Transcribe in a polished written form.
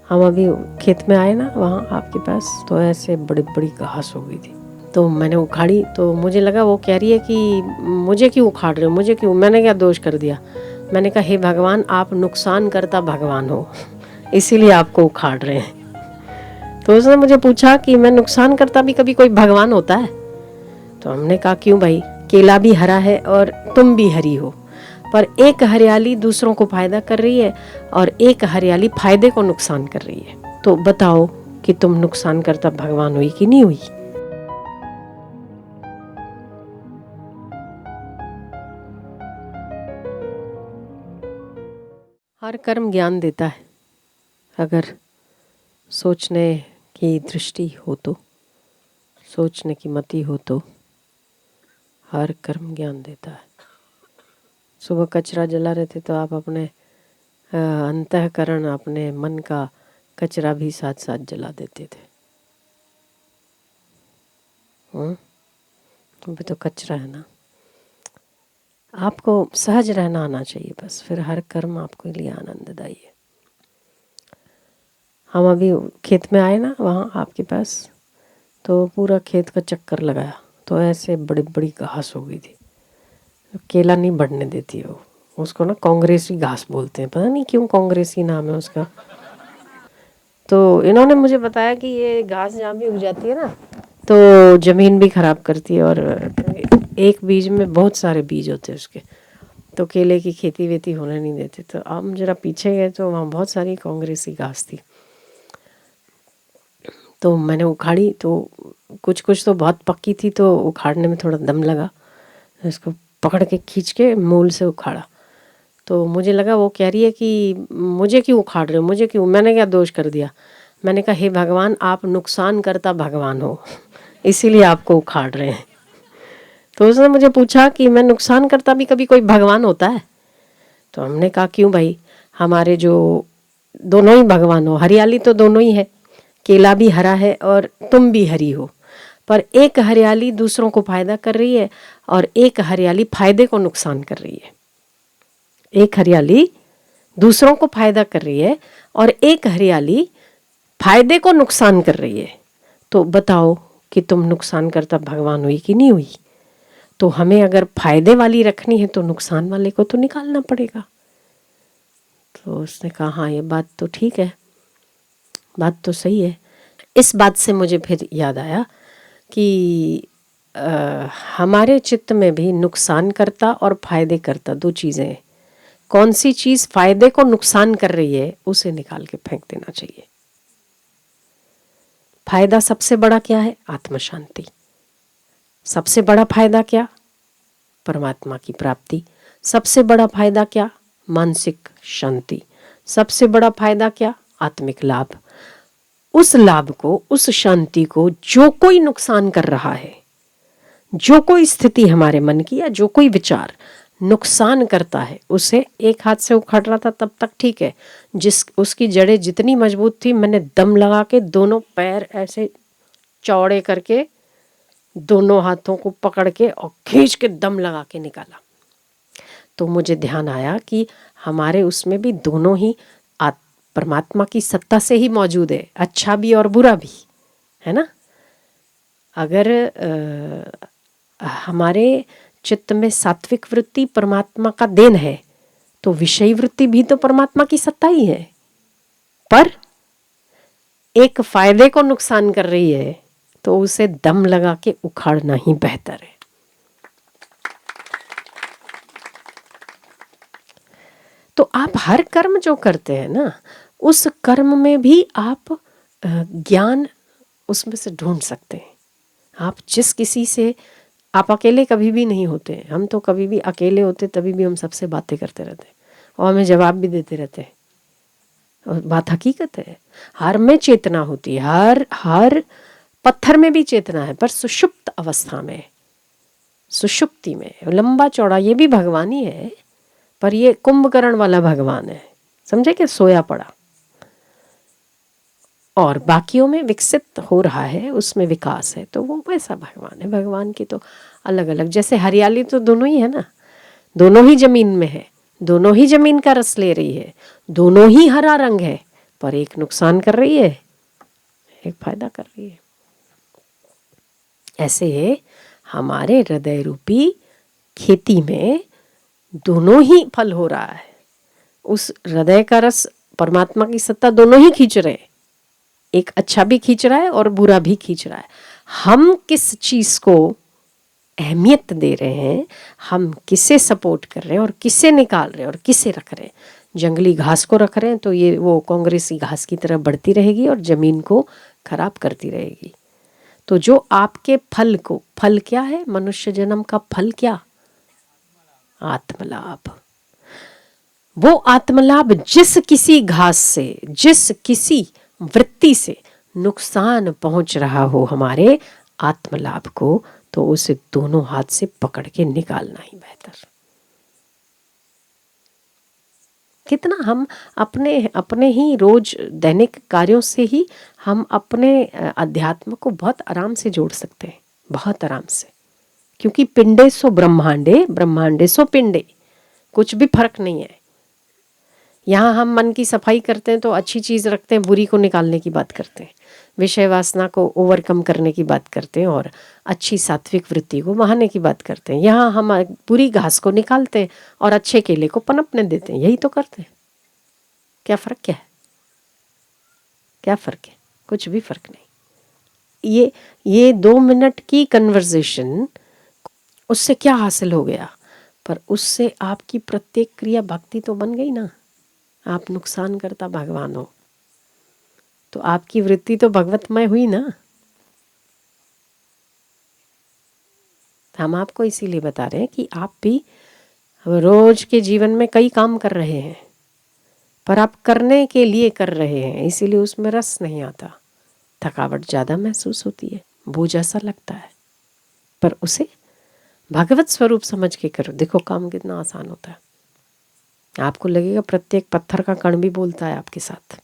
हम अभी खेत में आए ना वहाँ आपके पास, तो ऐसे बड़ी बड़ी घास हो गई थी, तो मैंने उखाड़ी। तो मुझे लगा वो कह रही है कि मुझे क्यों उखाड़ रहे हो, मुझे क्यों, मैंने क्या दोष कर दिया। मैंने कहा हे भगवान, आप नुकसान करता भगवान हो, इसीलिए आपको उखाड़ रहे हैं। तो उसने मुझे पूछा कि मैं नुकसान करता भी कभी कोई भगवान होता है? तो हमने कहा क्यों भाई, केला भी हरा है और तुम भी हरी हो, पर एक हरियाली दूसरों को फायदा कर रही है और एक हरियाली फायदे को नुकसान कर रही है। तो बताओ कि तुम नुकसान करता भगवान हुई कि नहीं हुई? हर कर्म ज्ञान देता है, अगर सोचने की दृष्टि हो तो, सोचने की मति हो तो हर कर्म ज्ञान देता है। सुबह कचरा जला रहे थे तो आप अपने अंतःकरण, अपने मन का कचरा भी साथ साथ जला देते थे। अभी तो कचरा है ना। आपको सहज रहना आना चाहिए बस, फिर हर कर्म आपके लिए आनंददायी है। हम अभी खेत में आए ना वहाँ आपके पास, तो पूरा खेत का चक्कर लगाया, तो ऐसे बड़ी बड़ी घास हो गई थी, केला नहीं बढ़ने देती है वो। उसको ना कांग्रेसी घास बोलते हैं, पता नहीं क्यों कांग्रेसी नाम है उसका। तो इन्होंने मुझे बताया कि ये घास जहाँ भी उग जाती है ना, तो ज़मीन भी ख़राब करती है, और एक बीज में बहुत सारे बीज होते हैं उसके, तो केले की खेती वेती होने नहीं देते। तो हम जरा पीछे गए तो वहाँ बहुत सारी कांग्रेसी घास थी, तो मैंने उखाड़ी। तो कुछ कुछ तो बहुत पक्की थी, तो उखाड़ने में थोड़ा दम लगा, इसको पकड़ के खींच के मूल से उखाड़ा। तो मुझे लगा वो कह रही है कि मुझे क्यों उखाड़ रहे हो, मुझे क्यों, मैंने क्या दोष कर दिया। मैंने कहा हे भगवान, आप नुकसान करता भगवान हो, इसीलिए आपको उखाड़ रहे हैं। तो उसने मुझे पूछा कि मैं नुकसान करता भी कभी कोई भगवान होता है? तो हमने कहा क्यों भाई, हमारे जो दोनों ही भगवान हो, हरियाली तो दोनों ही है, केला भी हरा है और तुम भी हरी हो, पर एक हरियाली दूसरों को फायदा कर रही है और एक हरियाली फायदे को नुकसान कर रही है। एक हरियाली दूसरों को फायदा कर रही है और एक हरियाली फायदे को नुकसान कर रही है। तो बताओ कि तुम नुकसान करता भगवान हुई कि नहीं हुई? तो हमें अगर फायदे वाली रखनी है तो नुकसान वाले को तो निकालना पड़ेगा। तो उसने कहा हाँ ये बात तो ठीक है, बात तो सही है। इस बात से मुझे फिर याद आया कि हमारे चित्त में भी नुकसान करता और फायदे करता दो चीज़ें हैं। कौन सी चीज़ फायदे को नुकसान कर रही है उसे निकाल के फेंक देना चाहिए। फायदा सबसे बड़ा क्या है? आत्म शांति। सबसे बड़ा फायदा क्या? परमात्मा की प्राप्ति। सबसे बड़ा फायदा क्या? मानसिक शांति। सबसे बड़ा फायदा क्या? आत्मिक लाभ। उस लाभ को, उस शांति को जो कोई नुकसान कर रहा है, जो कोई स्थिति हमारे मन की या जो कोई विचार नुकसान करता है, उसे एक हाथ से उखाड़ रहा था तब तक ठीक है, जिस उसकी जड़ें जितनी मजबूत थी, मैंने दम लगा के दोनों पैर ऐसे चौड़े करके दोनों हाथों को पकड़ के और खींच के दम लगा के निकाला। तो मुझे ध्यान आया कि हमारे उसमें भी दोनों ही परमात्मा की सत्ता से ही मौजूद है, अच्छा भी और बुरा भी, है ना। अगर हमारे चित्त में सात्विक वृत्ति परमात्मा का देन है, तो विषयी वृत्ति भी तो परमात्मा की सत्ता ही है, पर एक फायदे को नुकसान कर रही है, तो उसे दम लगा के उखाड़ना ही बेहतर है। तो आप हर कर्म जो करते हैं ना, उस कर्म में भी आप ज्ञान उसमें से ढूंढ सकते हैं। आप जिस किसी से, आप अकेले कभी भी नहीं होते, हम तो कभी भी अकेले होते तभी भी हम सबसे बातें करते रहते और हमें जवाब भी देते रहते हैं, और बात हकीकत है। हर में चेतना होती है, हर पत्थर में भी चेतना है, पर सुषुप्त अवस्था में, सुषुप्ति में, लंबा चौड़ा ये भी भगवान ही है, पर ये कुंभकर्ण वाला भगवान है, समझे, कि सोया पड़ा, और बाकियों में विकसित हो रहा है, उसमें विकास है, तो वो वैसा भगवान है। भगवान की तो अलग अलग, जैसे हरियाली तो दोनों ही है ना, दोनों ही जमीन में है, दोनों ही जमीन का रस ले रही है, दोनों ही हरा रंग है, पर एक नुकसान कर रही है, एक फायदा कर रही है। ऐसे हमारे हृदय रूपी खेती में दोनों ही फल हो रहा है। उस हृदय का रस, परमात्मा की सत्ता दोनों ही खींच रहे हैं, एक अच्छा भी खींच रहा है और बुरा भी खींच रहा है। हम किस चीज को अहमियत दे रहे हैं, हम किसे सपोर्ट कर रहे हैं और किसे निकाल रहे हैं और किसे रख रहे हैं। जंगली घास को रख रहे हैं तो ये वो कांग्रेसी घास की तरह बढ़ती रहेगी और जमीन को खराब करती रहेगी। तो जो आपके फल को, फल क्या है, मनुष्य जन्म का फल क्या, आत्मलाभ। वो आत्मलाभ जिस किसी घास से, जिस किसी वृत्ति से नुकसान पहुंच रहा हो हमारे आत्मलाभ को, तो उसे दोनों हाथ से पकड़ के निकालना ही बेहतर। कितना हम अपने अपने ही रोज दैनिक कार्यों से ही हम अपने अध्यात्म को बहुत आराम से जोड़ सकते हैं, बहुत आराम से। क्योंकि पिंडे सो ब्रह्मांडे, ब्रह्मांडे सो पिंडे, कुछ भी फर्क नहीं है। यहाँ हम मन की सफाई करते हैं तो अच्छी चीज़ रखते हैं, बुरी को निकालने की बात करते हैं, विषय वासना को ओवरकम करने की बात करते हैं और अच्छी सात्विक वृत्ति को बहाने की बात करते हैं। यहाँ हम बुरी घास को निकालते हैं और अच्छे केले को पनपने देते हैं, यही तो करते हैं। क्या फ़र्क क्या है, क्या फ़र्क है, कुछ भी फ़र्क नहीं। ये 2 मिनट की कन्वर्सेशन, उससे क्या हासिल हो गया, पर उससे आपकी प्रत्येक क्रिया भक्ति तो बन गई ना। आप नुकसान करता भगवान हो तो आपकी वृत्ति तो भगवतमय हुई ना। हम आपको इसीलिए बता रहे हैं कि आप भी रोज के जीवन में कई काम कर रहे हैं, पर आप करने के लिए कर रहे हैं, इसीलिए उसमें रस नहीं आता, थकावट ज़्यादा महसूस होती है, बोझ ऐसा लगता है। पर उसे भगवत स्वरूप समझ के करो, देखो काम कितना आसान होता है। आपको लगेगा प्रत्येक पत्थर का कण भी बोलता है आपके साथ।